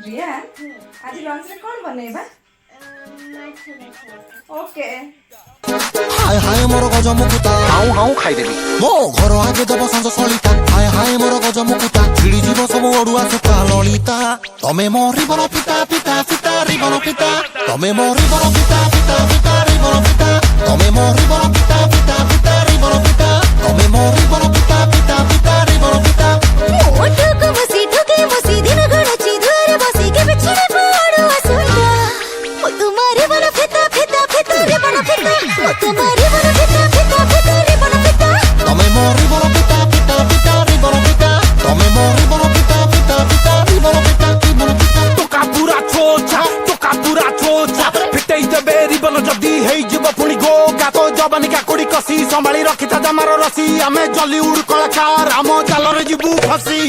रिया आज लंच रे कौन बनेबा ओके हाय हाय मोर गज मुकुता हाउ हाउ खाई देबी मो घर आगे दब संज सलिता हाय हाय मोर गज मुकुता छिड़ी जीव सब ओडुआ सुता ललिता तमे मोरी बन पिता पिता पिता रि बन पिता तमे मोरी बन पिता पिता पिता रि बन पिता तमे मोरी बन पिता पिता पिता रि बन पिता तमे मोरी बन पिता पिता पिता रि बन पिता ओटको बसी दिन गणची द्वार बसी के बिछड़े पड़ो असुंदा ओ तुम्हारे बन फिता फिता फिता रे बन फिता ओ तुम्हारे बन फिता फिता फिता रे बन फिता तमे मोरी बन पिता पिता पिता रि बन पिता तमे मोरी बन पिता पिता पिता रि बन पिता की बन पिता टोका पूरा छोचा फिटेई देबे रिबन जदी हेई जीव पुणी गो गातो जवानी का कुड़ी कसी संभाली रखिता जमार रसी आमे जली उड़ कलाकार आम जालरे जीवू फसी